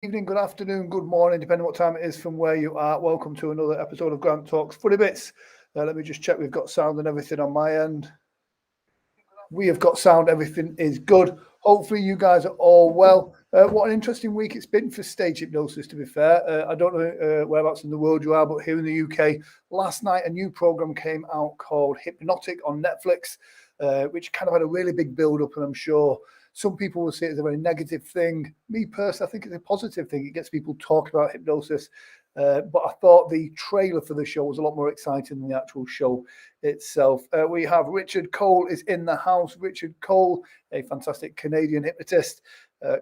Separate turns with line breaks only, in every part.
evening, good afternoon, good morning, depending what time it is from where you are. Welcome to another episode of Grant Talks Funny Bits. Let me just check we've got sound and everything on my end. We have got sound, everything is good. Hopefully you guys are all well. What an interesting week it's been for stage hypnosis, to be fair. I don't know whereabouts in the world you are, but here in the UK, last night a new program came out called Hypnotic on Netflix, which kind of had a really big build-up, and I'm sure some people will see it as a very negative thing. Me personally, I think it's a positive thing. It gets people talking about hypnosis. But I thought the trailer for the show was a lot more exciting than the actual show itself. We have Richard Cole is in the house. Richard Cole, a fantastic Canadian hypnotist.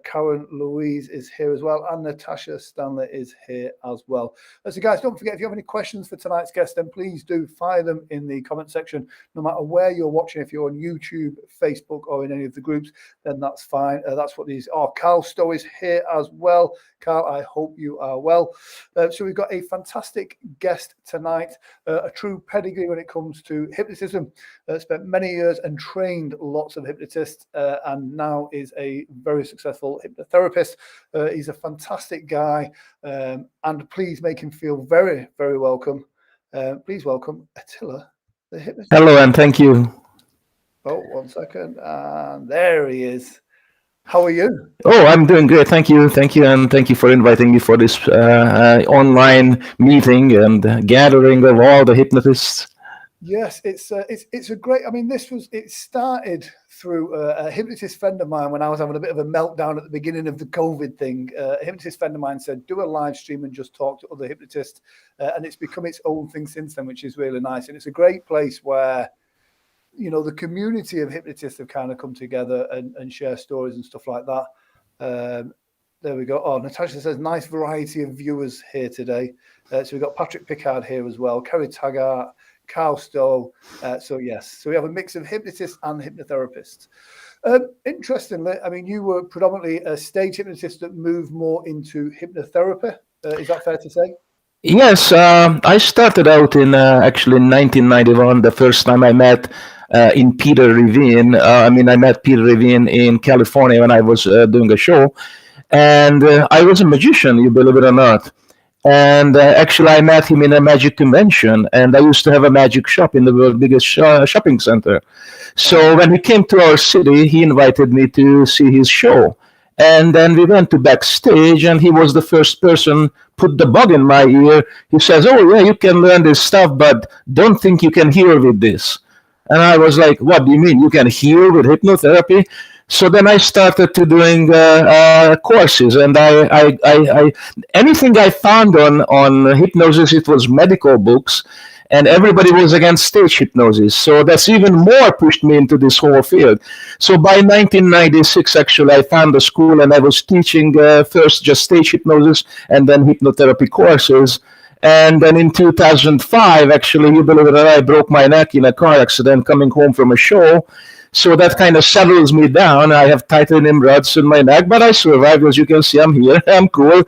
Karen Louise is here as well, and Natasha Stanley is here as well. So guys, don't forget, if you have any questions for tonight's guest, then please do fire them in the comment section, no matter where you're watching. If you're on YouTube, Facebook, or in any of the groups, then that's fine. That's what these are. Carl Stowe is here as well. Carl, I hope you are well. So we've got a fantastic guest tonight, a true pedigree when it comes to hypnotism. Spent many years and trained lots of hypnotists, and now is a very successful hypnotherapist. He's a fantastic guy, and please make him feel very, very welcome. Please welcome Attila, the hypnotist.
Hello, and thank you.
Oh, 1 second. And there he is. How are you?
Oh, I'm doing great. Thank you. And thank you for inviting me for this online meeting and gathering of all the hypnotists.
Yes, it's a great. I mean, it started through a hypnotist friend of mine when I was having a bit of a meltdown at the beginning of the COVID thing. A hypnotist friend of mine said, do a live stream and just talk to other hypnotists. And it's become its own thing since then, which is really nice. And it's a great place where, you know, the community of hypnotists have kind of come together and share stories and stuff like that. There we go. Oh, Natasha says, nice variety of viewers here today. So we've got Patrick Pickard here as well, Kerry Taggart, Carl Stowe. So we have a mix of hypnotists and hypnotherapists. Interestingly, I mean, you were predominantly a stage hypnotist that moved more into hypnotherapy. Is that fair to say?
Yes, I started out in actually in 1991. The first time I met in Peter Levine. I met Peter Levine in California when I was doing a show, and I was a magician, you believe it or not. And actually, I met him in a magic convention, and I used to have a magic shop in the world's biggest shopping center. So when he came to our city, he invited me to see his show. And then we went to backstage, and he was the first person put the bug in my ear. He says, oh, yeah, you can learn this stuff, but don't think you can heal with this. And I was like, what do you mean? You can heal with hypnotherapy? So then I started to doing courses, and I anything I found on hypnosis, it was medical books, and everybody was against stage hypnosis. So that's even more pushed me into this whole field. So by 1996, actually, I found a school, and I was teaching first just stage hypnosis and then hypnotherapy courses. And then in 2005, actually, you believe it or not, I broke my neck in a car accident coming home from a show. So that kind of settles me down. I have titanium rods in my neck, but I survived. As you can see, I'm here. I'm cool.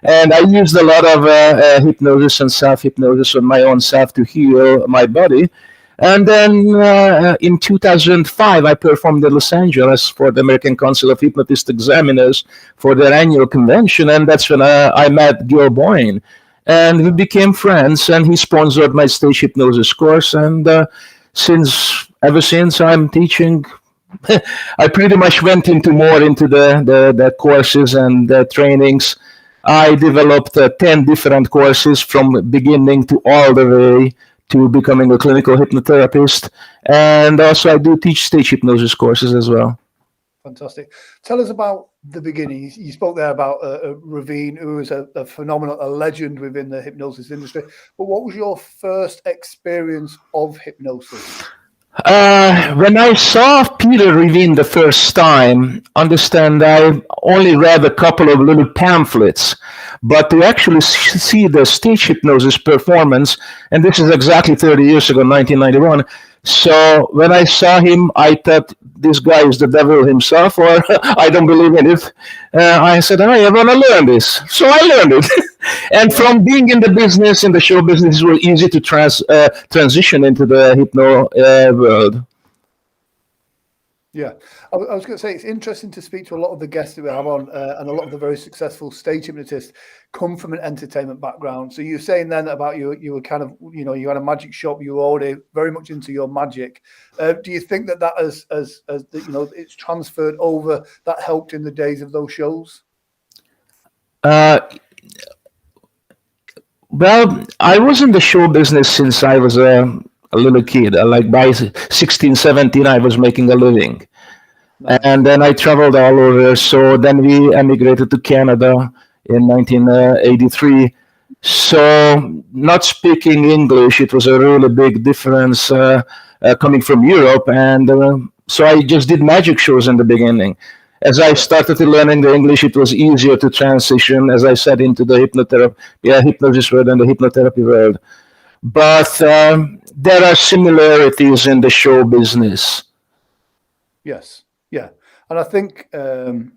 And I used a lot of hypnosis and self-hypnosis on my own self to heal my body. And then in 2005, I performed in Los Angeles for the American Council of Hypnotist Examiners for their annual convention. And that's when I met Gil Boyne. And we became friends, and he sponsored my stage hypnosis course. And ever since I'm teaching, I pretty much went more into the courses and the trainings. I developed 10 different courses from beginning to all the way to becoming a clinical hypnotherapist. And also I do teach stage hypnosis courses as well.
Fantastic. Tell us about the beginning. You spoke there about Ravine, who is a phenomenal, a legend within the hypnosis industry. But what was your first experience of hypnosis?
When I saw Peter Levine the first time, understand, I only read a couple of little pamphlets, but to actually see the stage hypnosis performance, and this is exactly 30 years ago, 1991. So when I saw him, I thought this guy is the devil himself, or I don't believe in it. I said, I want to learn this. So I learned it. And from being in the business, in the show business, it was easy to transition into the hypno world.
Yeah. I was going to say, it's interesting to speak to a lot of the guests that we have on, and a lot of the very successful stage hypnotists come from an entertainment background. So you're saying then about you were kind of, you had a magic shop, you were already very much into your magic. Do you think that as it's transferred over, that helped in the days of those shows?
Well, I was in the show business since I was a little kid. Like by 16, 17, I was making a living.
Nice.
And then I traveled all over. So then we emigrated to Canada in 1983. So not speaking English, it was a really big difference coming from Europe. And so I just did magic shows in the beginning. As I started learning the English, it was easier to transition, as I said, into the hypnosis world and the hypnotherapy world. But there are similarities in the show business.
Yes, yeah. And I think, being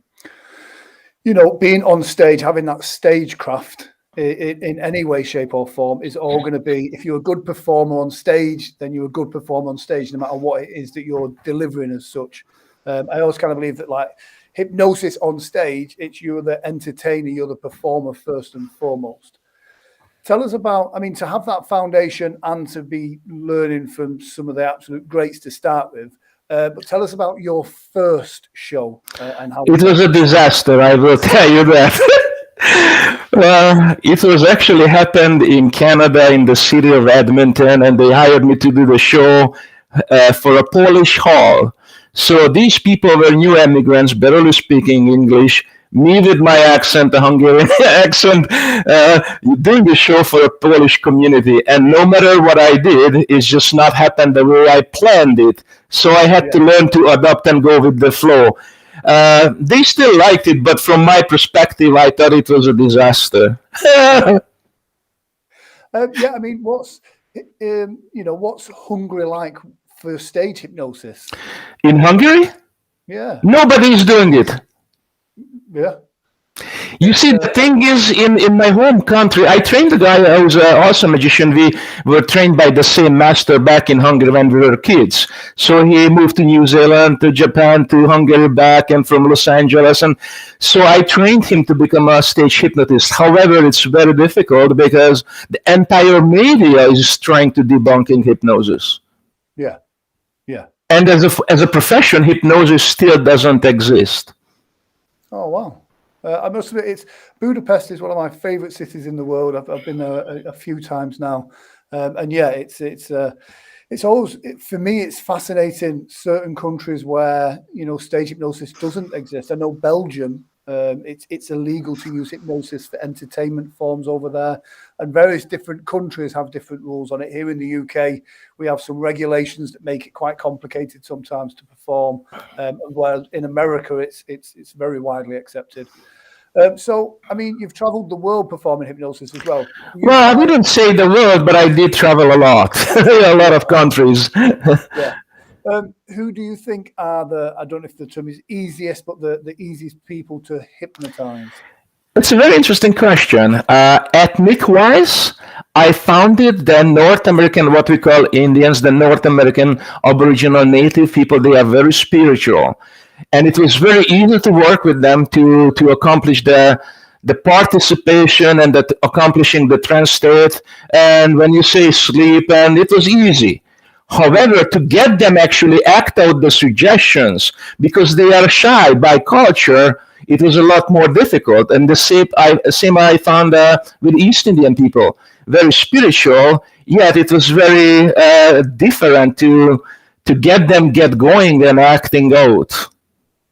on stage, having that stagecraft in any way, shape or form is all going to be, if you're a good performer on stage, then you're a good performer on stage, no matter what it is that you're delivering as such. I always kind of believe that, like, hypnosis on stage, you're the entertainer, you're the performer first and foremost. Tell us about, to have that foundation and to be learning from some of the absolute greats to start with. But tell us about your first show and how
it was a disaster. I will tell you that. It was actually happened in Canada, in the city of Edmonton, and they hired me to do the show for a Polish hall. So these people were new immigrants, barely speaking English. Me with my accent, a Hungarian accent, doing the show for a Polish community. And no matter what I did, it's just not happened the way I planned it. So I had to learn to adapt and go with the flow. They still liked it, but from my perspective, I thought it was a disaster.
What's Hungary like for stage hypnosis?
In Hungary?
Yeah.
Nobody's doing it.
Yeah.
You see, the thing is, in my home country, I trained a guy who was an awesome magician. We were trained by the same master back in Hungary when we were kids. So he moved to New Zealand, to Japan, to Hungary back, and from Los Angeles. And so I trained him to become a stage hypnotist. However, it's very difficult because the entire media is trying to debunking hypnosis.
Yeah. Yeah.
And as a profession, hypnosis still doesn't exist.
Oh, wow. I must admit, Budapest is one of my favorite cities in the world. I've been there a few times now. And yeah, it's always, for me, it's fascinating certain countries where, stage hypnosis doesn't exist. I know Belgium, it's illegal to use hypnosis for entertainment forms over there. And various different countries have different rules on it. Here in the UK, we have some regulations that make it quite complicated sometimes to perform. While in America, it's very widely accepted. So, you've traveled the world performing hypnosis as well.
Well, I wouldn't say the world, but I did travel a lot, a lot of countries.
Yeah. Who do you think are I don't know if the term is easiest, but the easiest people to hypnotize?
It's a very interesting question. Ethnic-wise, I found it the North American, what we call Indians, the North American Aboriginal Native people, they are very spiritual. And it was very easy to work with them to accomplish the participation and accomplishing the trance state. And when you say sleep, and it was easy. However, to get them actually act out the suggestions, because they are shy by culture, it was a lot more difficult. And the same I found with East Indian people, very spiritual, yet it was very different to get them get going and acting out.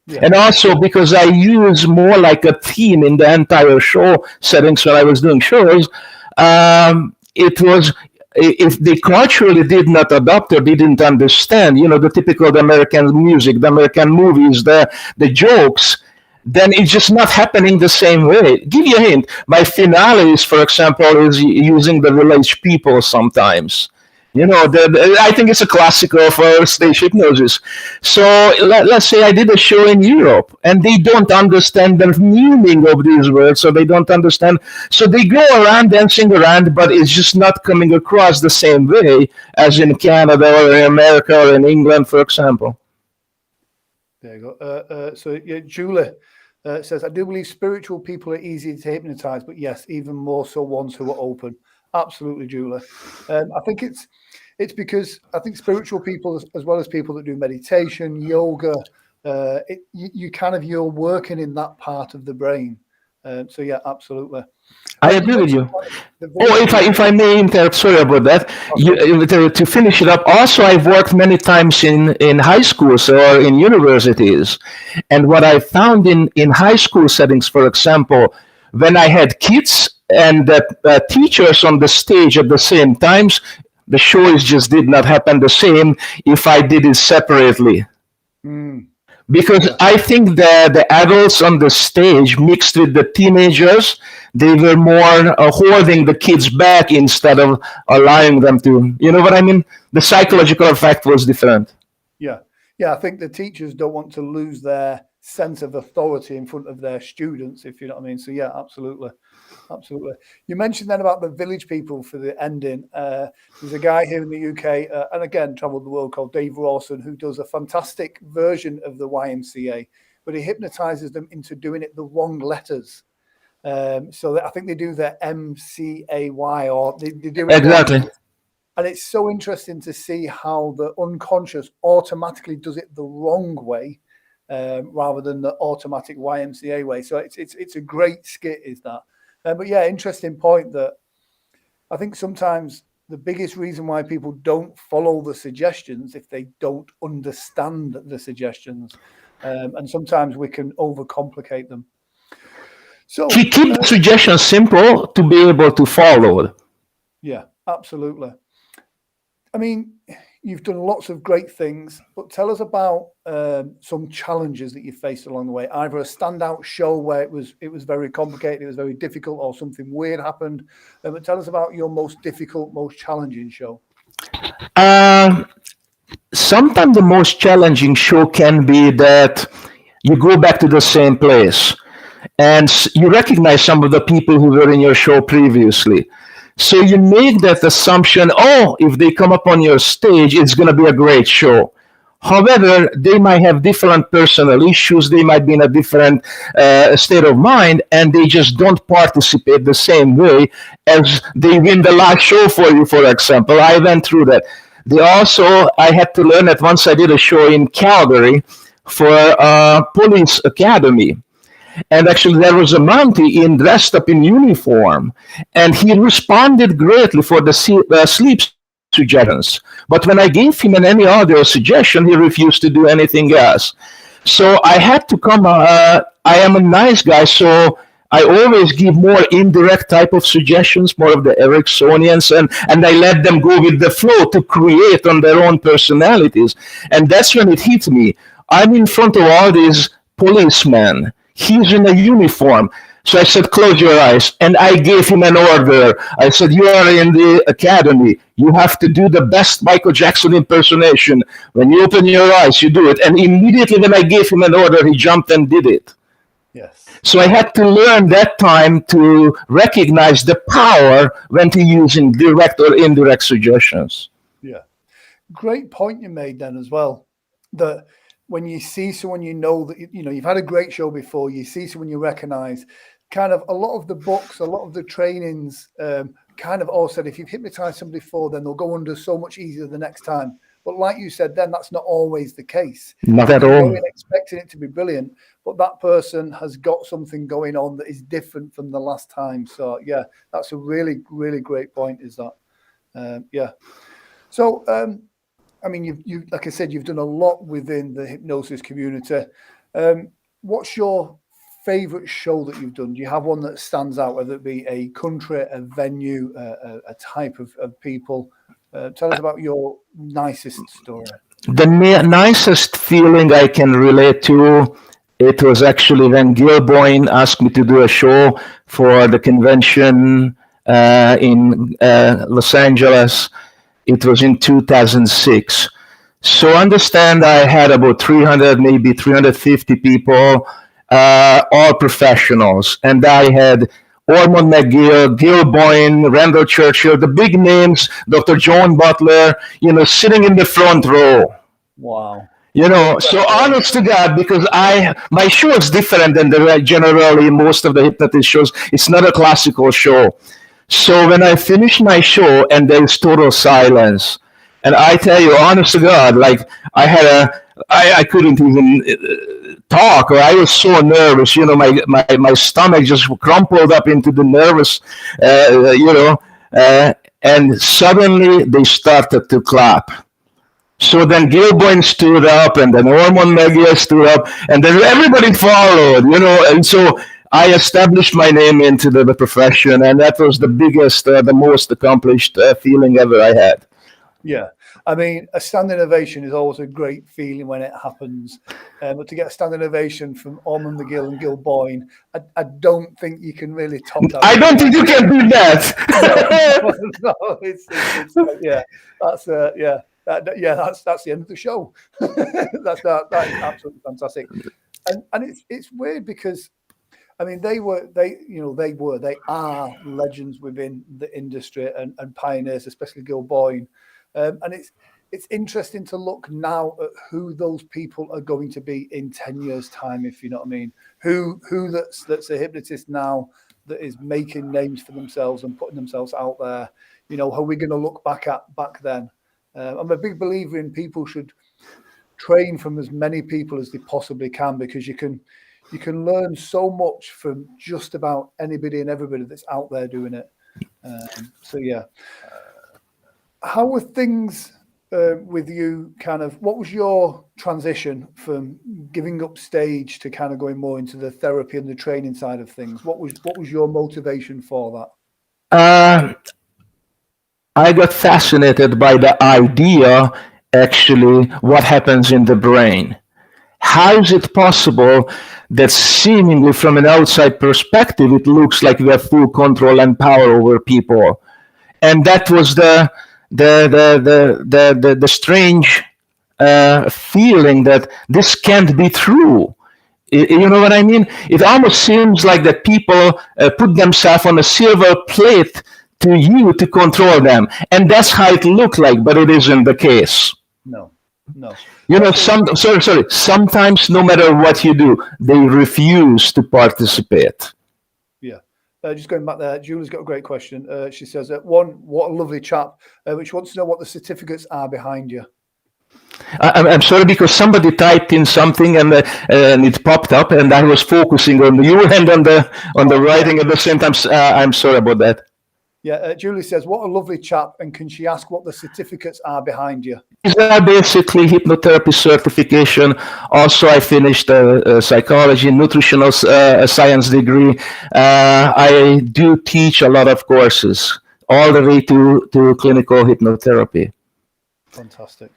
Yeah. And also because I use more like a theme in the entire show settings when I was doing shows, it was, if they culturally did not adopt or didn't understand, the typical American music, the American movies, the jokes, then it's just not happening the same way. Give you a hint. My finales, for example, is using the village people sometimes. I think it's a classical for stage hypnosis. So let's say I did a show in Europe and they don't understand the meaning of these words, so they don't understand. So they go around dancing around, but it's just not coming across the same way as in Canada or in America or in England, for example.
There you go. So yeah, Julie says, I do believe spiritual people are easy to hypnotize, but yes, even more so ones who are open. Absolutely, Julie. I think it's because I think spiritual people, as well as people that do meditation, yoga, you're working in that part of the brain. So yeah, absolutely.
I agree with you.
The
Oh, if I may interrupt, sorry about that. To finish it up, also I've worked many times in high schools or in universities, and what I found in high school settings, for example, when I had kids and teachers on the stage at the same times, the shows just did not happen the same if I did it separately. Because I think the adults on the stage mixed with the teenagers, they were more holding the kids back instead of allowing them to, you know what I mean? The psychological effect was different.
Yeah. I think the teachers don't want to lose their sense of authority in front of their students, if you know what I mean. So yeah, absolutely. You mentioned then about the village people for the ending. There's a guy here in the UK, and again, traveled the world, called Dave Rawson, who does a fantastic version of the YMCA, but he hypnotizes them into doing it the wrong letters. So I think they do the MCAY, or they do it
exactly.
wrong. And it's so interesting to see how the unconscious automatically does it the wrong way, rather than the automatic YMCA way. So it's a great skit, is that? But yeah, interesting point that I think sometimes the biggest reason why people don't follow the suggestions if they don't understand the suggestions, and sometimes we can overcomplicate them. So
keep the suggestions simple to be able to follow.
Yeah, absolutely. I mean, you've done lots of great things, but tell us about some challenges that you faced along the way. Either a standout show where it was very complicated, it was very difficult, or something weird happened. But tell us about your most difficult, most challenging show.
Sometimes the most challenging show can be that you go back to the same place and you recognize some of the people who were in your show previously. So you make that assumption, if they come up on your stage, it's going to be a great show. However, they might have different personal issues, they might be in a different state of mind, and they just don't participate the same way as they win the live show for you, for example. I went through that. I had to learn that once I did a show in Calgary for a police academy. And actually, there was a Mountie dressed up in uniform, and he responded greatly for the sleep suggestions. But when I gave him any other suggestion, he refused to do anything else. So I had to come. I am a nice guy, so I always give more indirect type of suggestions, more of the Ericksonians, and I let them go with the flow to create on their own personalities. And that's when it hit me. I'm in front of all these policemen. He's in a uniform. So I said, close your eyes. And I gave him an order. I said, you are in the academy. You have to do the best Michael Jackson impersonation. When you open your eyes, you do it. And immediately when I gave him an order, he jumped and did it.
Yes.
So I had to learn that time to recognize the power when to using direct or indirect suggestions.
Yeah. Great point you made then as well. That when you see someone, you know that you've had a great show before, you see someone you recognize, kind of a lot of the books, a lot of the trainings kind of all said if you've hypnotized somebody before, then they'll go under so much easier the next time. But like you said, then that's not always the case.
Not at all.
Expecting it to be brilliant, but that person has got something going on that is different from the last time. So yeah, that's a really, really great point. Is that? Yeah. So I mean, you like I said, you've done a lot within the hypnosis community. What's your favorite show that you've done? Do you have one that stands out, whether it be a country, a venue, a type of people? Tell us about your nicest story.
The nicest feeling I can relate to, it was actually when Gil Boyne asked me to do a show for the convention in Los Angeles. It was in 2006. So understand I had about 300, maybe 350 people, all professionals. And I had Ormond McGill, Gil Boyne, Randall Churchill, the big names, Dr. Joan Butler, sitting in the front row.
Wow.
So honest to God, because my show is different than generally most of the hypnotist shows. It's not a classical show. So when I finish my show and there's total silence, and I tell you, honest to God, like I couldn't even talk, or I was so nervous. My stomach just crumpled up into the nervous, and suddenly they started to clap. So then Gilboyne stood up, and then Ormond Megia stood up, and then everybody followed, and so I established my name into the profession, and that was the biggest, the most accomplished feeling ever I had.
Yeah. I mean, a standing ovation is always a great feeling when it happens. But to get a standing ovation from Ormond McGill and Gilboyne, I don't think you can really top that.
I don't think you can do that.
No, it's that's the end of the show. That's absolutely fantastic. And it's weird because, I mean, they are legends within the industry and pioneers, especially Gilboyne. And it's interesting to look now at who those people are going to be in 10 years' time, if you know what I mean. Who that's a hypnotist now that is making names for themselves and putting themselves out there. How are we going to look back then? I'm a big believer in people should train from as many people as they possibly can, because you can learn so much from just about anybody and everybody that's out there doing it. How were things with you? What was your transition from giving up stage to kind of going more into the therapy and the training side of things? What was your motivation for
that? I got fascinated by the idea, actually, what happens in the brain. How is it possible that seemingly from an outside perspective, it looks like we have full control and power over people? And that was the strange feeling that this can't be true. You know what I mean? It almost seems like that people put themselves on a silver plate to you to control them, and that's how it looked like, but it isn't the case.
No.
Sometimes no matter what you do, they refuse to participate.
Yeah. Just going back there, Julie's got a great question. She says, what a lovely chap, which wants to know what the certificates are behind you.
I'm sorry, because somebody typed in something and it popped up, and I was focusing on you and on the writing at the same time. I'm sorry about that.
Yeah, Julie says, what a lovely chap, and can she ask what the certificates are behind you?
These are basically hypnotherapy certification. Also, I finished a psychology, nutritional science degree. I do teach a lot of courses, all the way to clinical hypnotherapy.
Fantastic.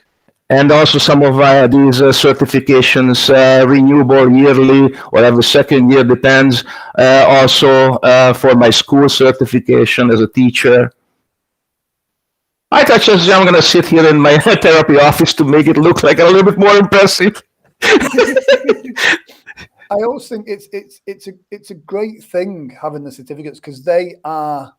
And also some of these certifications, renewable yearly or every second year, depends. Also for my school certification as a teacher. I thought I'm going to sit here in my therapy office to make it look like a little bit more impressive.
I always think it's a great thing having the certificates, because they are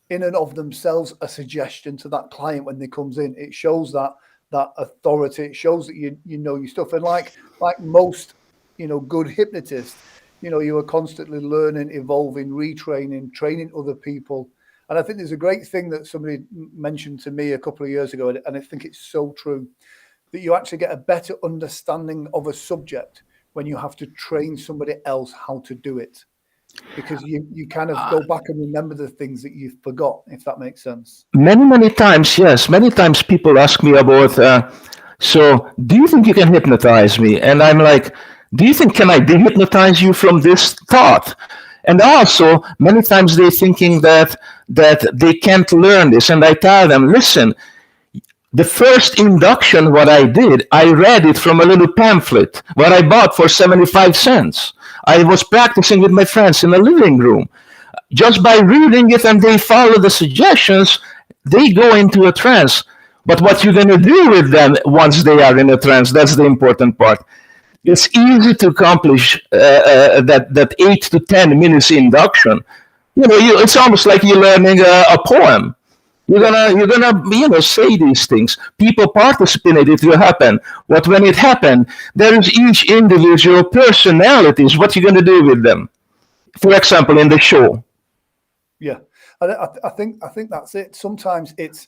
in and of themselves a suggestion to that client when they comes in. It shows that authority. It shows that you know your stuff. And like most good hypnotists, you are constantly learning, evolving, retraining, training other people. And I think there's a great thing that somebody mentioned to me a couple of years ago, and I think it's so true, that you actually get a better understanding of a subject when you have to train somebody else how to do it, because you kind of go back and remember the things that you've forgot, if that makes sense.
Many times, yes. Many times people ask me about, so do you think you can hypnotize me? And I'm like, do you think can I dehypnotize you from this thought? And also, many times they're thinking that they can't learn this. And I tell them, listen, the first induction, what I did, I read it from a little pamphlet, what I bought for 75 cents. I was practicing with my friends in the living room. Just by reading it and they follow the suggestions, they go into a trance. But what you're going to do with them once they are in a trance, that's the important part. It's easy to accomplish that 8 to 10 minutes induction. It's almost like you're learning a poem. You're gonna say these things. People participate. It will happen. But when it happens, there is each individual personalities. What you gonna do with them? For example, in the show.
Yeah, I think that's it. Sometimes its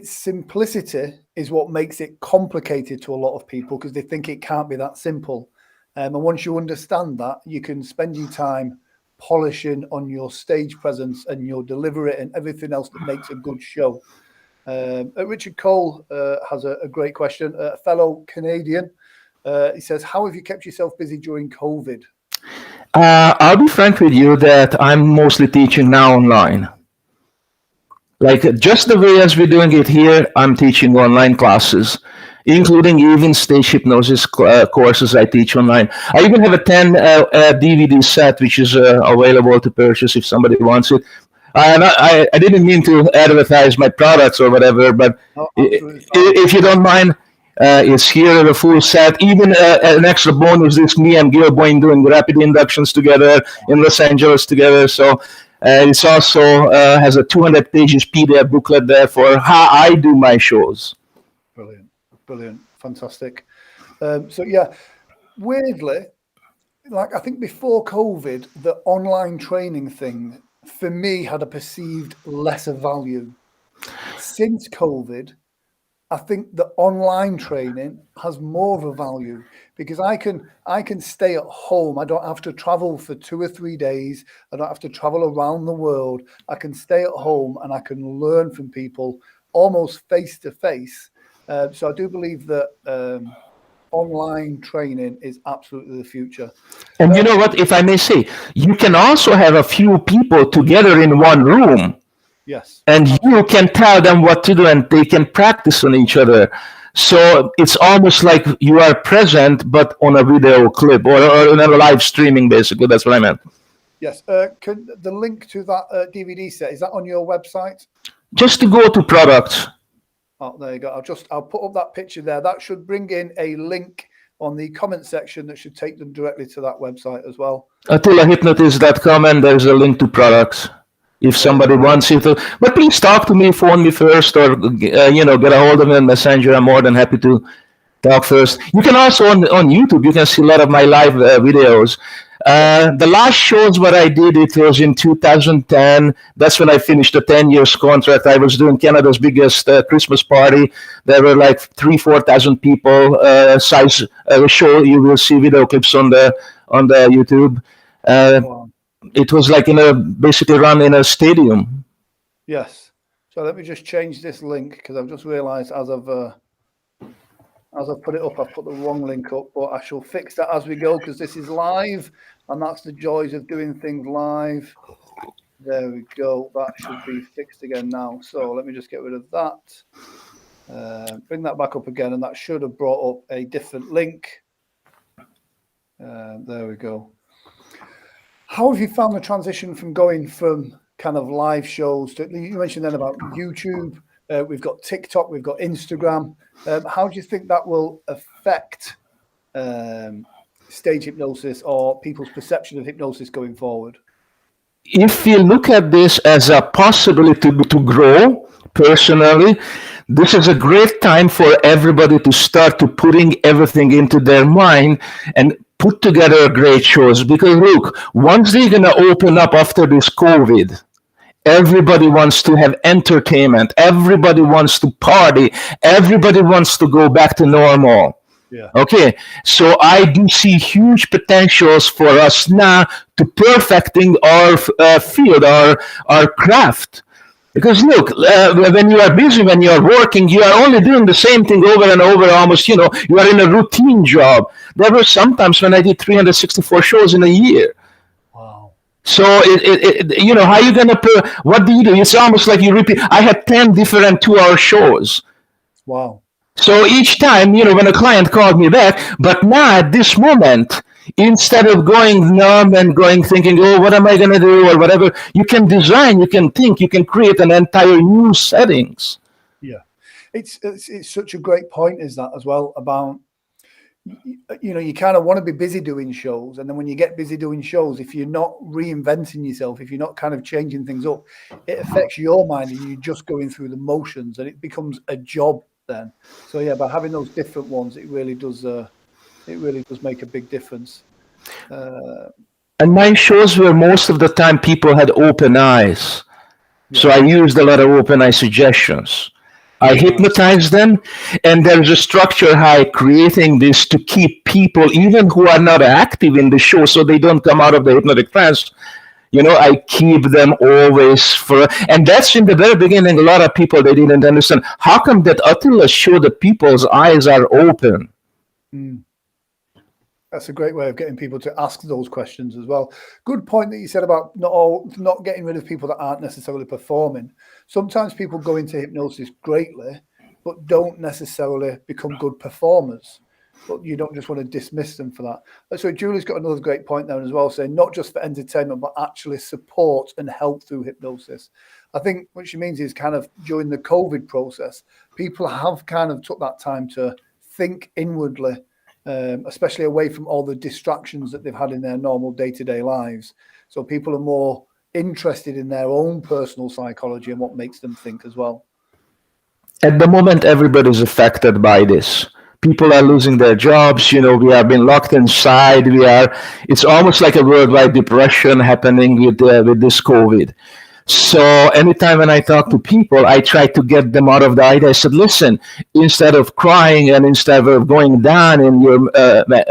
simplicity is what makes it complicated to a lot of people because they think it can't be that simple. And once you understand that, you can spend your time polishing on your stage presence and your delivery and everything else that makes a good show. Richard Cole has a great question. A fellow Canadian, he says, "How have you kept yourself busy during COVID?"
I'll be frank with you that I'm mostly teaching now online. Like just the way as we're doing it here, I'm teaching online classes, including even stage hypnosis courses I teach online. I even have a 10 DVD set which is available to purchase if somebody wants it. And I didn't mean to advertise my products or whatever, but if you don't mind, it's here in a full set. Even an extra bonus is me and Gil Boyne doing rapid inductions together in Los Angeles together. So it's also has a 200 pages PDF booklet there for how I do my shows.
Brilliant, fantastic. So yeah, weirdly, like I think before COVID, the online training thing for me had a perceived lesser value. Since COVID, I think the online training has more of a value because I can stay at home. I don't have to travel for 2 or 3 days. I don't have to travel around the world. I can stay at home and I can learn from people almost face to face. So I do believe that online training is absolutely the future.
And you know what, if I may say, you can also have a few people together in one room.
Yes.
And you can tell them what to do and they can practice on each other. So it's almost like you are present, but on a video clip or in a live streaming, basically. That's what I meant.
Yes. Could the link to that DVD set, is that on your website?
Just to go to products.
Oh, there you go. I'll put up that picture there. That should bring in a link on the comment section that should take them directly to that website as well.
AttilaHypnotist.com, and there's a link to products. If somebody wants it, but please talk to me, phone me first, or get a hold of me on Messenger. I'm more than happy to talk first. You can also on YouTube, you can see a lot of my live videos. The last shows what I did, it was in 2010. That's when I finished the 10 years contract. I was doing Canada's biggest Christmas party. There were like 3,000-4,000 people. Size show. You will see video clips on the YouTube.
Wow.
It was like basically run in a stadium.
Yes. So let me just change this link because I've just realised as I've put it up, I've put the wrong link up, but I shall fix that as we go because this is live and that's the joys of doing things live. There we go. That should be fixed again now. So let me just get rid of that. Bring that back up again and that should have brought up a different link. There we go. How have you found the transition from going from kind of live shows to, you mentioned then about YouTube, we've got TikTok, we've got Instagram. How do you think that will affect stage hypnosis or people's perception of hypnosis going forward?
If you look at this as a possibility to grow personally, this is a great time for everybody to start to putting everything into their mind and put together great shows. Because look, once they're going to open up after this COVID, everybody wants to have entertainment. Everybody wants to party. Everybody wants to go back to normal.
Yeah.
Okay, so I do see huge potentials for us now to perfecting our field, our craft. Because look, when you are busy, when you are working, you are only doing the same thing over and over. Almost, you are in a routine job. There were some times when I did 364 shows in a year.
Wow.
So how you gonna what do you do? It's almost like you repeat. I had 10 different 2-hour shows.
Wow.
So each time, when a client called me back, but now at this moment, instead of going numb and thinking, oh, what am I going to do or whatever, you can design, you can think, you can create an entire new settings.
Yeah. It's such a great point is that as well about you kind of want to be busy doing shows, and then when you get busy doing shows, if you're not reinventing yourself, if you're not kind of changing things up, it affects your mind, and you're just going through the motions, and it becomes a job then. So yeah, by having those different ones, it really does make a big difference.
And my shows were most of the time people had open eyes. So I used a lot of open eye suggestions. I hypnotize them, and there's a structure how creating this to keep people, even who are not active in the show, so they don't come out of the hypnotic trance. I keep them always and that's in the very beginning. A lot of people, they didn't understand how come that Attila show that people's eyes are open.
That's a great way of getting people to ask those questions as well. Good point that you said about not getting rid of people that aren't necessarily performing. Sometimes people go into hypnosis greatly, but don't necessarily become good performers. But you don't just want to dismiss them for that. So Julie's got another great point there as well, saying not just for entertainment, but actually support and help through hypnosis. I think what she means is kind of during the COVID process, people have kind of took that time to think inwardly, especially away from all the distractions that they've had in their normal day-to-day lives. So people are more interested in their own personal psychology and what makes them think as well.
At the moment, everybody's affected by this. People are losing their jobs. We have been locked inside. It's almost like a worldwide depression happening with this COVID. So anytime when I talk to people, I try to get them out of the idea. I said, listen, instead of crying and instead of going down in your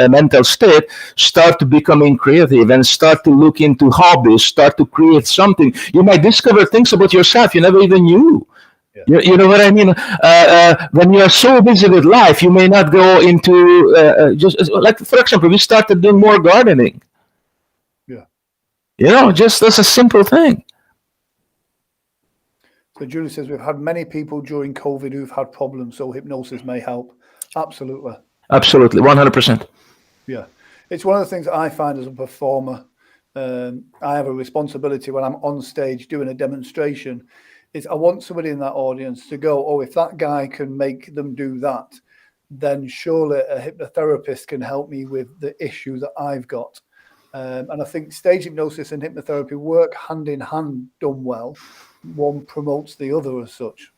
mental state, start to becoming creative and start to look into hobbies, start to create something. You might discover things about yourself you never even knew. Yeah. You know what I mean? When you are so busy with life, you may not go into just like, for example, we started doing more gardening. Yeah. Just as a simple thing.
So Julie says we've had many people during COVID who've had problems, so hypnosis may help. Absolutely.
Absolutely, 100%.
Yeah. It's one of the things I find as a performer. I have a responsibility when I'm on stage doing a demonstration. Is I want somebody in that audience to go, oh, if that guy can make them do that, then surely a hypnotherapist can help me with the issue that I've got. And I think stage hypnosis and hypnotherapy work hand in hand, done well. One promotes the other as such.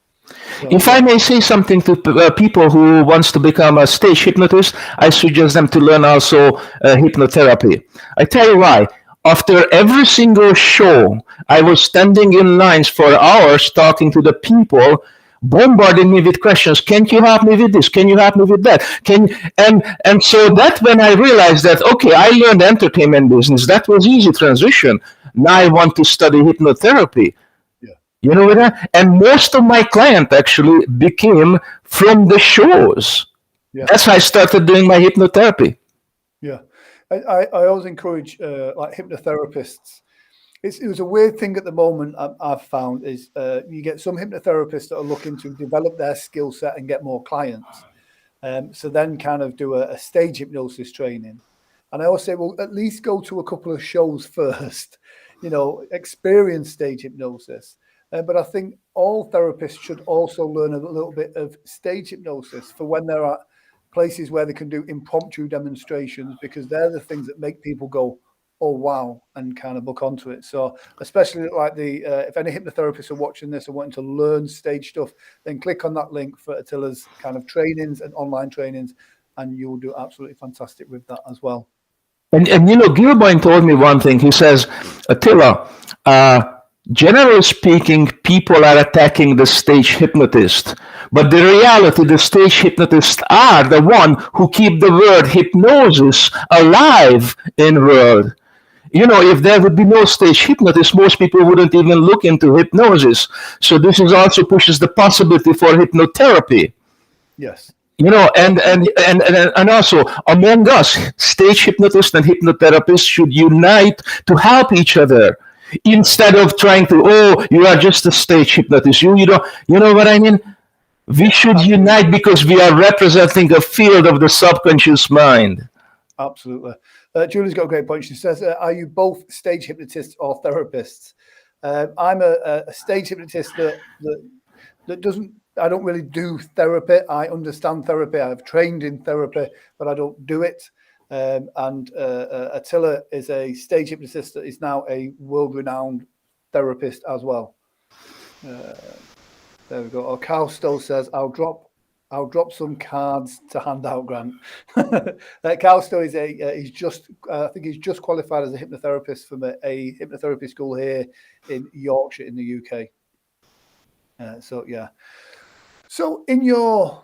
So,
if I may say something to people who wants to become a stage hypnotist, I suggest them to learn also hypnotherapy. I tell you why. After every single show, I was standing in lines for hours talking to the people, bombarding me with questions. Can't you help me with this? Can you help me with that? And so that when I realized that, okay, I learned entertainment business. That was easy transition. Now I want to study hypnotherapy. You know what? And most of my clients actually became from the shows. Yeah. That's how I started doing my hypnotherapy.
Yeah. I always encourage like hypnotherapists. It was a weird thing at the moment I've found is you get some hypnotherapists that are looking to develop their skill set and get more clients. So then kind of do a stage hypnosis training. And I always say, well, at least go to a couple of shows first, experience stage hypnosis. But I think all therapists should also learn a little bit of stage hypnosis for when they're at places where they can do impromptu demonstrations, because they're the things that make people go, oh, wow, and kind of book onto it. So especially like if any hypnotherapists are watching this and wanting to learn stage stuff, then click on that link for Attila's kind of trainings and online trainings, and you'll do absolutely fantastic with that as well.
And Gilboyne told me one thing. He says, Attila, generally speaking, people are attacking the stage hypnotist. But the reality, the stage hypnotists are the one who keep the word hypnosis alive in world. If there would be no stage hypnotist, most people wouldn't even look into hypnosis. So this is also pushes the possibility for hypnotherapy.
Yes.
And also among us, stage hypnotists and hypnotherapists should unite to help each other. Instead of trying to, you are just a stage hypnotist. You know what I mean? We should unite because we are representing a field of the subconscious mind.
Absolutely. Julie's got a great point. She says, are you both stage hypnotists or therapists? I'm a stage hypnotist that doesn't I don't really do therapy. I understand therapy. I've trained in therapy, but I don't do it. Attila is a stage hypnotist that is now a world-renowned therapist as well. There we go. Carl Stowe says, "I'll drop some cards to hand out, Grant." Carl Stowe is he's just I think he's just qualified as a hypnotherapist from a hypnotherapy school here in Yorkshire in the UK. So in your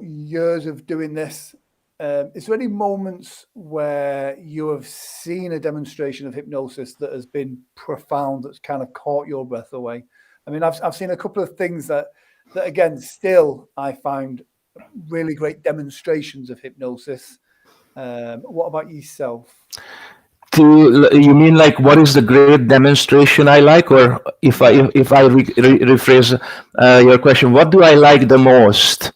years of doing this, is there any moments where you have seen a demonstration of hypnosis that has been profound, that's kind of caught your breath away? I mean, I've seen a couple of things that again, still I find really great demonstrations of hypnosis. What about yourself?
You mean like what is the great demonstration I like, or if I rephrase your question, what do I like the most?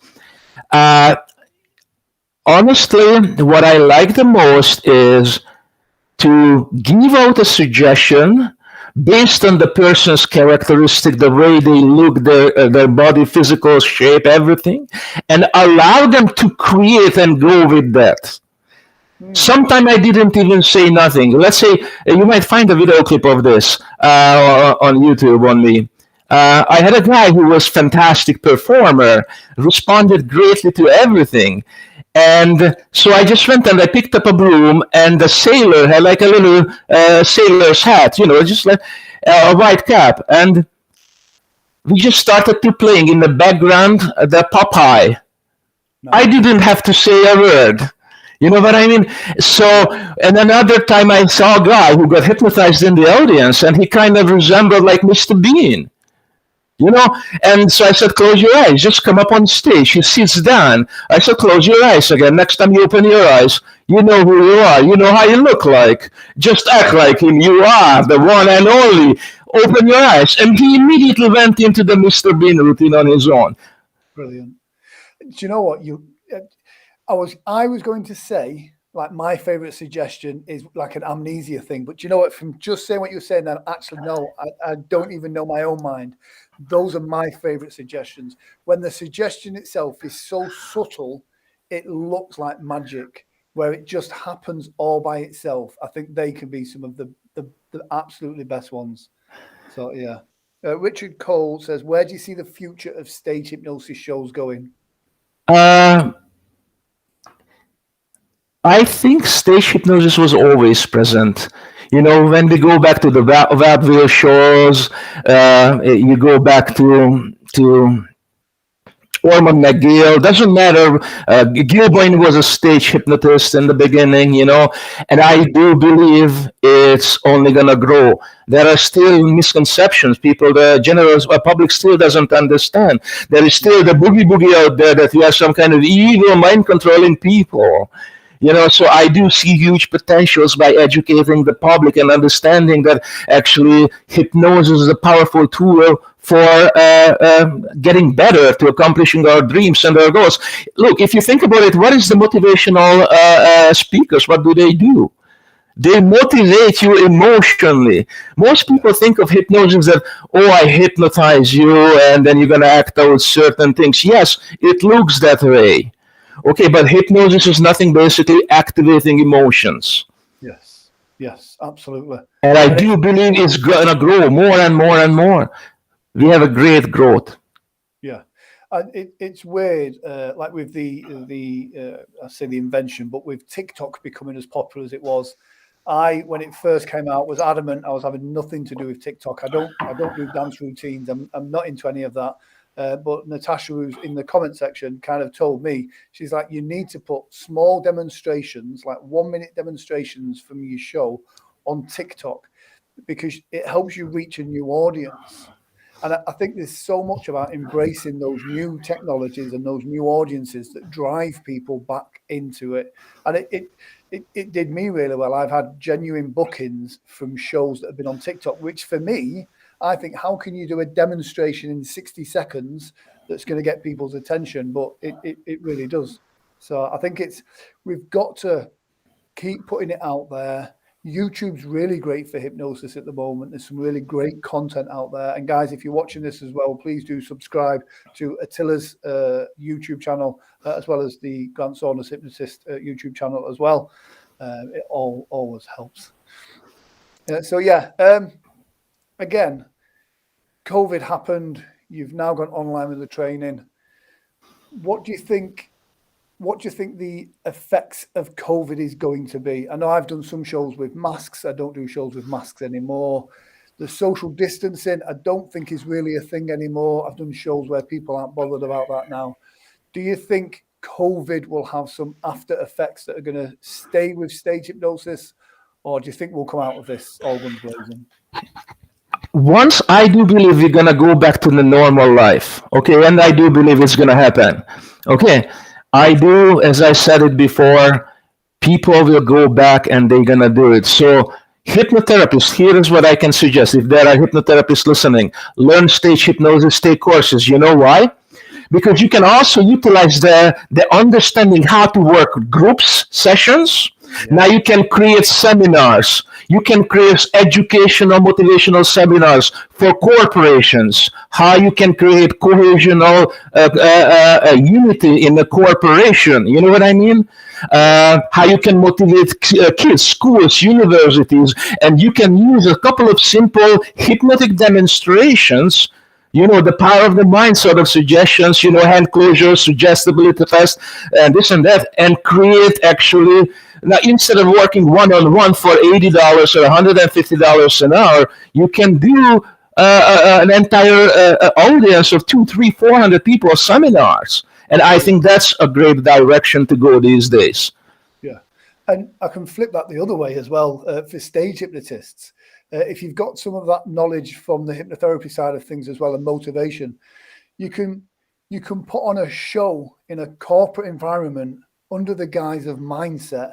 Honestly, what I like the most is to give out a suggestion based on the person's characteristic, the way they look, their body, physical shape, everything, and allow them to create and go with that. Sometimes I didn't even say nothing. Let's say you might find a video clip of this on YouTube on me. I had a guy who was fantastic performer, responded greatly to everything. And so I just went and I picked up a broom, and the sailor had like a little sailor's hat, just like a white cap. And we just started to playing in the background, the Popeye. No. I didn't have to say a word. You know what I mean? So, and another time I saw a guy who got hypnotized in the audience, and he kind of resembled like Mr. Bean. And so I said, close your eyes, just come up on stage. He sits down. I said, close your eyes again. Next time you open your eyes, you know who you are. You know how you look like. Just act like him. You are the one and only. Open your eyes. And he immediately went into the Mr. Bean routine on his own.
Brilliant. Do you know what? I was going to say, like, my favorite suggestion is like an amnesia thing. But you know what? From just saying what you're saying, then actually, no, I don't even know my own mind. Those are my favorite suggestions. When the suggestion itself is so subtle, it looks like magic, where it just happens all by itself. I think they can be some of the absolutely best ones. So, yeah. Richard Cole says, where do you see the future of stage hypnosis shows going?
I think stage hypnosis was always present. When we go back to the vaudeville shows, you go back to Ormond McGill, doesn't matter. Gilboyne was a stage hypnotist in the beginning, and I do believe it's only going to grow. There are still misconceptions. The general public still doesn't understand. There is still the boogie out there that we are some kind of evil mind controlling people. So I do see huge potentials by educating the public and understanding that actually hypnosis is a powerful tool for getting better, to accomplishing our dreams and our goals. Look, if you think about it, what is the motivational speakers? What do? They motivate you emotionally. Most people think of hypnosis that, I hypnotize you and then you're going to act out certain things. Yes, it looks that way. Okay, but hypnosis is nothing, basically activating emotions.
Yes, absolutely.
And I do believe it's going to grow more and more and more. We have a great growth.
Yeah, and it's weird, like with the I say the invention, but with TikTok becoming as popular as it was, when it first came out, was adamant I was having nothing to do with TikTok. I don't do dance routines. I'm not into any of that. But Natasha, who's in the comment section, kind of told me, she's like, you need to put small demonstrations, like 1 minute demonstrations from your show on TikTok, because it helps you reach a new audience. And I think there's so much about embracing those new technologies and those new audiences that drive people back into it. And it did me really well. I've had genuine bookings from shows that have been on TikTok, which for me, I think, how can you do a demonstration in 60 seconds that's going to get people's attention? But it really does. So I think we've got to keep putting it out there. YouTube's really great for hypnosis at the moment. There's some really great content out there. And guys, if you're watching this as well, please do subscribe to Attila's YouTube channel, as well as the Grant Saunders Hypnotist YouTube channel as well. It always helps. So yeah, again, COVID happened. You've now gone online with the training. What do you think the effects of COVID is going to be? I know I've done some shows with masks. I don't do shows with masks anymore. The social distancing, I don't think is really a thing anymore. I've done shows where people aren't bothered about that now. Do you think COVID will have some after effects that are going to stay with stage hypnosis, or do you think we'll come out of this all guns blazing?
Once I do believe we're gonna go back to the normal life, okay, and I do believe it's gonna happen, okay. I do, as I said it before, people will go back and they're gonna do it. So, hypnotherapists, here is what I can suggest. If there are hypnotherapists listening, learn stage hypnosis, take courses. You know why? Because you can also utilize the understanding how to work groups, sessions. Now you can create seminars. You can create educational, motivational seminars for corporations. How you can create cohesional unity in a corporation. You know what I mean? How you can motivate kids, schools, universities, and you can use a couple of simple hypnotic demonstrations. You know, the power of the mind sort of suggestions, you know, hand closure, suggestibility test, and this and that, and create actually, now instead of working one-on-one for $80 or $150 an hour, you can do an entire audience of 200, 300, 400 people seminars. And I think that's a great direction to go these days.
Yeah. And I can flip that the other way as well for stage hypnotists. If you've got some of that knowledge from the hypnotherapy side of things as well and motivation, you can put on a show in a corporate environment under the guise of mindset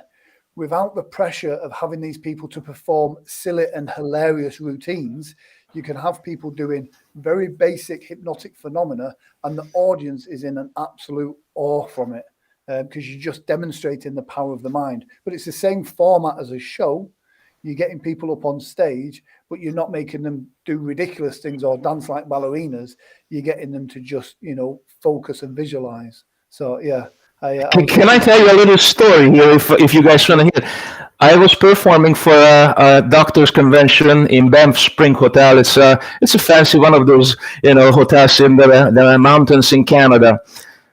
without the pressure of having these people to perform silly and hilarious routines. You can have people doing very basic hypnotic phenomena and the audience is in an absolute awe from it because you're just demonstrating the power of the mind. But it's the same format as a show. You're getting people up on stage, but you're not making them do ridiculous things or dance like ballerinas. You're getting them to just, you know, focus and visualize. So, yeah.
Can I tell you a little story here, if you guys want to hear? I was performing for a doctors' convention in Banff Spring Hotel. It's a fancy one of those, you know, hotels in the mountains in Canada.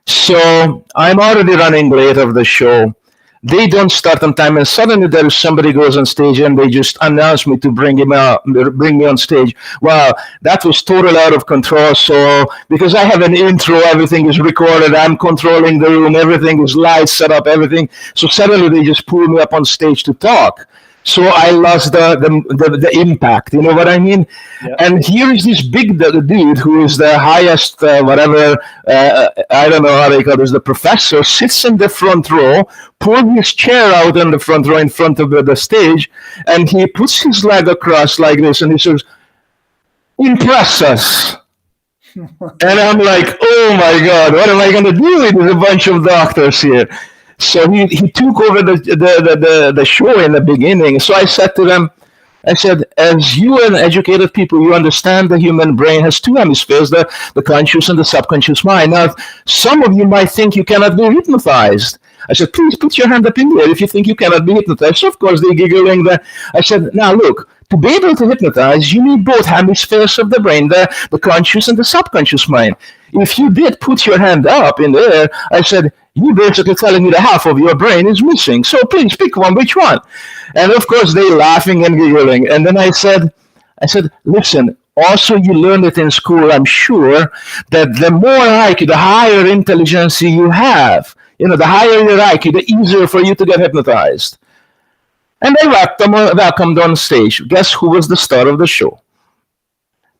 So I'm already running late of the show. They don't start on time, and suddenly there is somebody goes on stage, and they just announce me to bring me on stage. Wow, that was totally out of control. So because I have an intro, everything is recorded. I'm controlling the room. Everything is lights set up. Everything. So suddenly they just pull me up on stage to talk. So I lost the impact. You know what I mean? Yeah. And here is this big dude who is the highest, whatever, I don't know how they call this, the professor, sits in the front row, pulls his chair out in the front row in front of the stage, and he puts his leg across like this, and he says, "Impress us." And I'm like, oh my God, what am I going to do with a bunch of doctors here? So he took over the show in the beginning. So I said to them, I said, as you and educated people, you understand the human brain has two hemispheres, the conscious and the subconscious mind. Now, some of you might think you cannot be hypnotized. I said, please put your hand up in the air if you think you cannot be hypnotized. So of course, they're giggling. I said, now look, to be able to hypnotize, you need both hemispheres of the brain, the conscious and the subconscious mind. If you did put your hand up in the air, I said, you're basically telling me the half of your brain is missing. So please pick one, which one? And of course, they're laughing and giggling. And then I said, listen, also you learned it in school, I'm sure, that the more IQ, the higher intelligence you have, you know, the higher your IQ, the easier for you to get hypnotized. And they welcomed on stage. Guess who was the star of the show?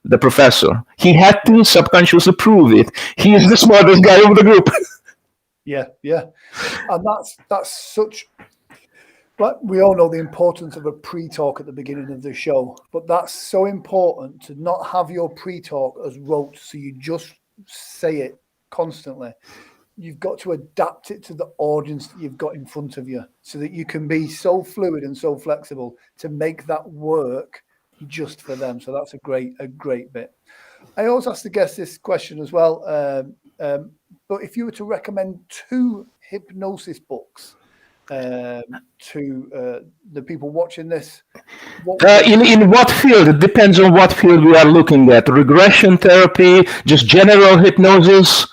The professor. He had to subconsciously prove it. He is the smartest guy of the group.
Yeah. And that's such... But we all know the importance of a pre-talk at the beginning of the show. But that's so important to not have your pre-talk as rote, so you just say it constantly. you've got to adapt it to the audience that you've got in front of you so that you can be so fluid and so flexible to make that work just for them. So that's a great bit. I always ask the guests this question as well. But if you were to recommend 2 hypnosis books to the people watching this,
in what field? It depends on what field we are looking at. Regression therapy, just general hypnosis.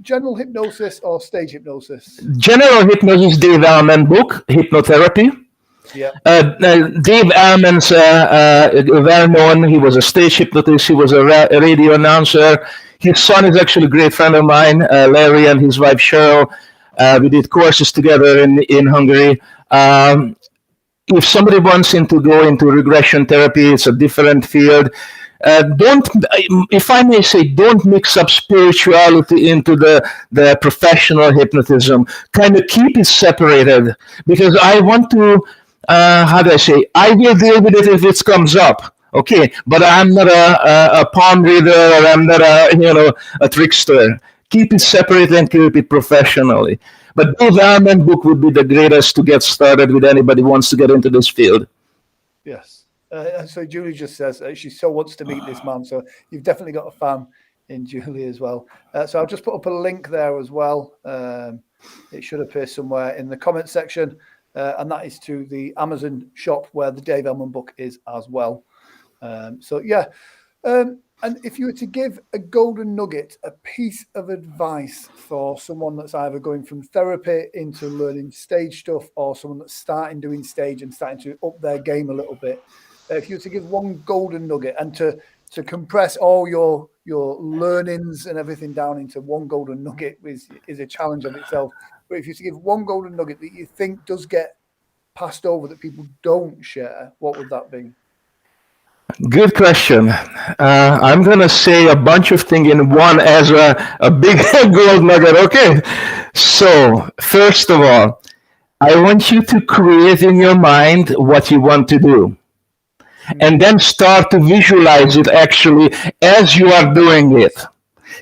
General hypnosis or stage hypnosis?
General hypnosis, Dave Allman book, Hypnotherapy.
Yeah.
Dave Allman's well known. He was a stage hypnotist. He was a radio announcer. His son is actually a great friend of mine, Larry, and his wife Cheryl. We did courses together in Hungary. If somebody wants to go into regression therapy, it's a different field. If I may say, don't mix up spirituality into the professional hypnotism. Kind of keep it separated, because I want to, how do I say, I will deal with it if it comes up. Okay, but I'm not a palm reader, or I'm not a trickster. Keep it separate and keep it professionally. But Dave Allman book would be the greatest to get started with anybody who wants to get into this field.
Yes. So Julie just says she so wants to meet this man. So you've definitely got a fan in Julie as well. So I'll just put up a link there as well. It should appear somewhere in the comment section. And that is to the Amazon shop where the Dave Allman book is as well. So yeah. And if you were to give a golden nugget, a piece of advice for someone that's either going from therapy into learning stage stuff, or someone that's starting doing stage and starting to up their game a little bit, if you were to give one golden nugget and to compress all your learnings and everything down into one golden nugget is a challenge of itself. But if you were to give one golden nugget that you think does get passed over that people don't share, what would that be?
Good question. I'm going to say a bunch of things in one as a big gold nugget. Okay. So, first of all, I want you to create in your mind what you want to do. And then start to visualize it actually as you are doing it.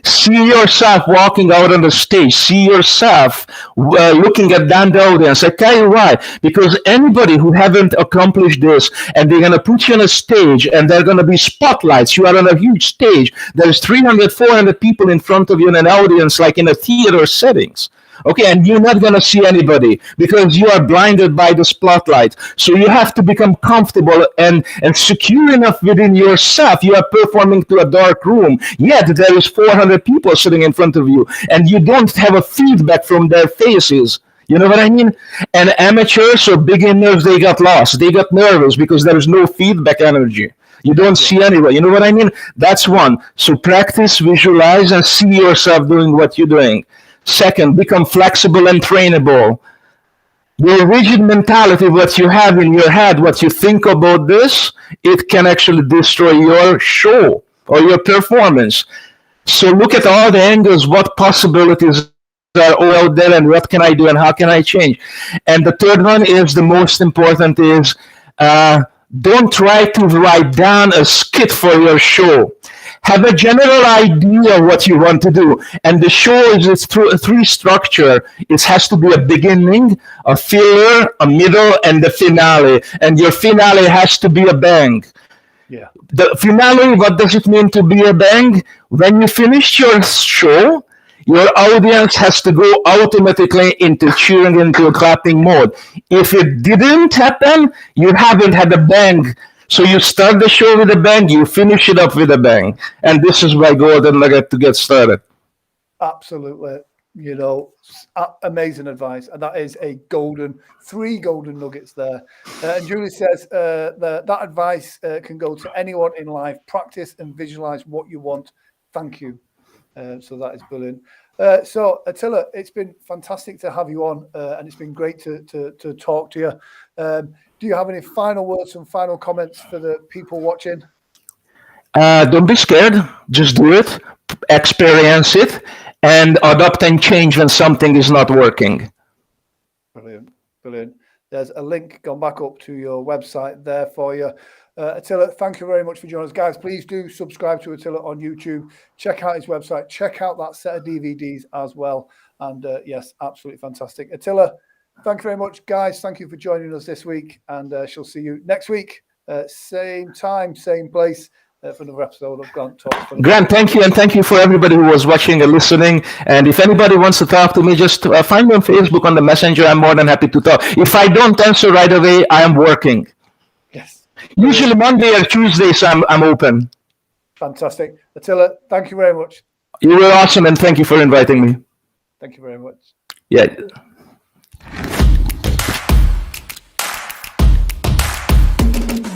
See yourself walking out on the stage. See yourself looking at down the audience. I tell you why. Because anybody who haven't accomplished this, and they're going to put you on a stage, and they're going to be spotlights. You are on a huge stage. There's 300, 400 people in front of you in an audience, like in a theater settings. Okay, and you're not going to see anybody because you are blinded by the spotlight. So you have to become comfortable and secure enough within yourself. You are performing to a dark room, yet there is 400 people sitting in front of you, and you don't have a feedback from their faces. You know what I mean? And amateurs or beginners, they got lost. They got nervous because there is no feedback energy. You don't see anywhere. You know what I mean? That's one. So practice, visualize, and see yourself doing what you're doing. Second, become flexible and trainable. Your rigid mentality, what you have in your head, what you think about this, it can actually destroy your show or your performance. So look at all the angles, what possibilities are all out there, and what can I do and how can I change. And the third one is the most important is don't try to write down a skit for your show. Have a general idea of what you want to do. And the show is through a three structure. It has to be a beginning, a filler, a middle, and the finale. And your finale has to be a bang.
Yeah.
The finale, what does it mean to be a bang? When you finish your show, your audience has to go automatically into cheering, into a clapping mode. If it didn't happen, you haven't had a bang. So you start the show with a bang, you finish it up with a bang. And this is my golden nugget to get started.
Absolutely. You know, amazing advice. And that is three golden nuggets there. And Julie says that advice can go to anyone in life. Practice and visualize what you want. Thank you. So that is brilliant. So Attila, it's been fantastic to have you on, and it's been great to talk to you. Do you have any final words and final comments for the people watching?
Don't be scared. Just do it, experience it, and adopt and change when something is not working.
Brilliant. There's a link gone back up to your website there for you. Attila, thank you very much for joining us. Guys, please do subscribe to Attila on YouTube. Check out his website. Check out that set of DVDs as well. And yes, absolutely fantastic. Attila, thank you very much. Guys, thank you for joining us this week. And she'll see you next week. Same time, same place. For another episode of Grant Talks.
Grant, thank you, and thank you for everybody who was watching and listening. And if anybody wants to talk to me, just find me on Facebook on the Messenger. I'm more than happy to talk. If I don't answer right away, I am working.
Yes.
Usually Monday or Tuesdays, I'm open.
Fantastic. Attila, thank you very much.
You were awesome, and thank you for inviting me.
Thank you very much.
Yeah.